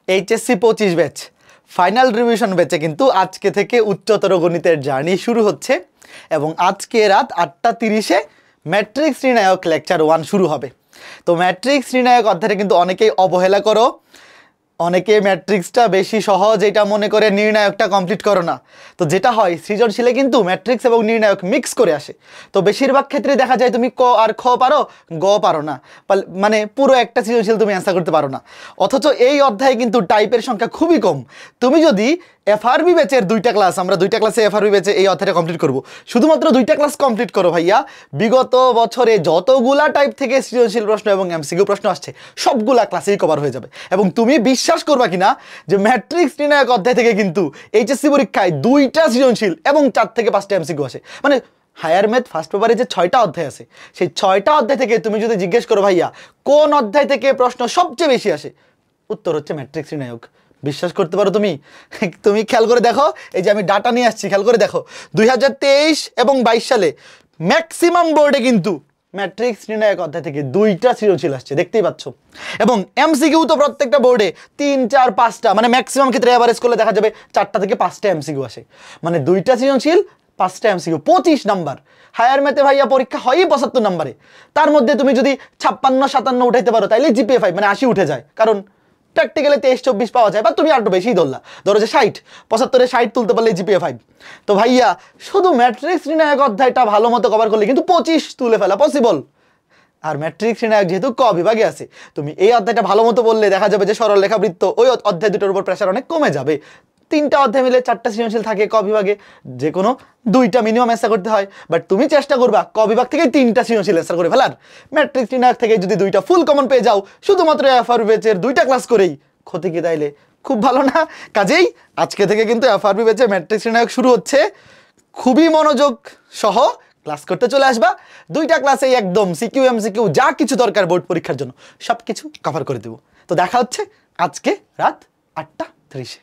HSC 25 batch final revision ব্যাচে কিন্তু আজকে থেকে উচ্চতর গণিতের জার্নি শুরু হচ্ছে এবং আজকে রাত 8:30-এ ম্যাট্রিক্স নির্ণায়ক লেকচার 1 শুরু হবে। তো ম্যাট্রিক্স নির্ণায়ক অধ্যায়টা কিন্তু অনেকেই অবহেলা করো, অনেকে ম্যাট্রিক্সটা বেশি সহজ এটা মনে করে নির্ণায়কটা কমপ্লিট করো না। তো যেটা হয় সৃজনশীলে কিন্তু ম্যাট্রিক্স এবং নির্ণায়ক মিক্স করে আসে। তো বেশিরভাগ ক্ষেত্রে দেখা যায় তুমি ক আর খ পারো, গ পারো না, মানে পুরো একটা সৃজনশীল তুমি অ্যান্সার করতে পারো না। অথচ এই অধ্যায়ে কিন্তু টাইপের সংখ্যা খুবই কম। তুমি যদি এফআরবি ব্যাচের 2টা ক্লাস, আমরা 2টা ক্লাসে এফআরবি ব্যাচে এই অধ্যায়টা কমপ্লিট করব, শুধুমাত্র 2টা ক্লাস কমপ্লিট করো ভাইয়া, বিগত বছরে যতগুলা টাইপ থেকে সৃজনশীল প্রশ্ন এবং এমসিকিউ প্রশ্ন আসছে সবগুলা ক্লাসেই কভার হয়ে যাবে। এবং তুমি বিশ্বাস করবা কিনা যে ম্যাট্রিক্স নির্ণায়ক অধ্যায় থেকে কিন্তু এইচএসসি পরীক্ষায় 2টা সৃজনশীল এবং 4 থেকে 5টা এমসিকিউ আসে। মানে হায়ার ম্যাথ ফার্স্ট পেপারে যে 6টা অধ্যায় আছে, সেই 6টা অধ্যায় থেকে তুমি যদি জিজ্ঞেস করো ভাইয়া কোন অধ্যায় থেকে প্রশ্ন সবচেয়ে বেশি আসে, উত্তর হচ্ছে ম্যাট্রিক্স নির্ণায়ক। বিশ্বাস করতে পারো তুমি? তুমি খেয়াল করে দেখো, এই যে আমি ডাটা নিয়ে আসছি, খেয়াল করে দেখো 2023 এবং 22 সালে ম্যাক্সিমাম বোর্ডে কিন্তু ম্যাট্রিক্স নির্ণায়ক অধ্যায় থেকে 2টা সৃজনশীল আসছে, দেখতেই পাচ্ছ। এবং এমসিকিউ তো প্রত্যেকটা বোর্ডে 3, 4, 5টা, মানে ম্যাক্সিমাম ক্ষেত্রে এভারেজ করলে দেখা যাবে 4টা থেকে 5টা এমসিকিউ আসে। মানে 2টা সৃজনশীল, 5টা এমসিকিউ, 25 নাম্বার। হায়ার ম্যাথে ভাইয়া পরীক্ষা হয় 75 নাম্বারে, তার মধ্যে তুমি যদি 56-57 উঠাইতে পারো তাইলে জিপিএ 5 মানে 80 উঠে যায়। কারণ প্র্যাকটিক্যালে 23-24 পাওয়া যায়, বা তুমি আরো বেশি ধরলা, ধরো যে 60, 75-এ 60 তুলতে পারলে জিপিএ 5। তো ভাইয়া শুধু ম্যাট্রিক্স নির্ণায়ক অধ্যায়টা ভালো মতো কভার করলে কিন্তু 25 তুলে ফেলা পসিবল। আর ম্যাট্রিক্স নির্ণায়ক যেহেতু ক বিভাগে আছে, তুমি এই অধ্যায়টা ভালো মতো বললে দেখা যাবে যে সরল রেখাবৃত্ত ওই অধ্যায় দুটোর উপর প্রেশার অনেক কমে যাবে। 3টা অধ্যায় মিলে 4টা সৃজনশীল থাকে ক বিভাগে, যে কোনো 2টা মিনিমাম অ্যান্সার করতে হয়। বাট তুমি চেষ্টা করবা ক বিভাগ থেকে 3টা সৃজনশীল অ্যান্সার করে ফেলার। ম্যাট্রিক্স নির্ণায়ক থেকে যদি 2টা ফুল কমন পেয়ে যাও শুধুমাত্র এফআরবি ব্যাচের 2টা ক্লাস করেই, ক্ষতি কি তাইলে? খুব ভালো না? কাজেই আজকে থেকে কিন্তু এফআরবি ব্যাচে ম্যাট্রিক্স নির্ণায়ক শুরু হচ্ছে। খুবই মনোযোগ সহ ক্লাস করতে চলে আসবা। 2টা ক্লাসেই একদম সিকিউ এমসিকিউ যা কিছু দরকার বোর্ড পরীক্ষার জন্য সব কিছু কভার করে দেবো। তো দেখা হচ্ছে আজকে রাত 8:30-এ।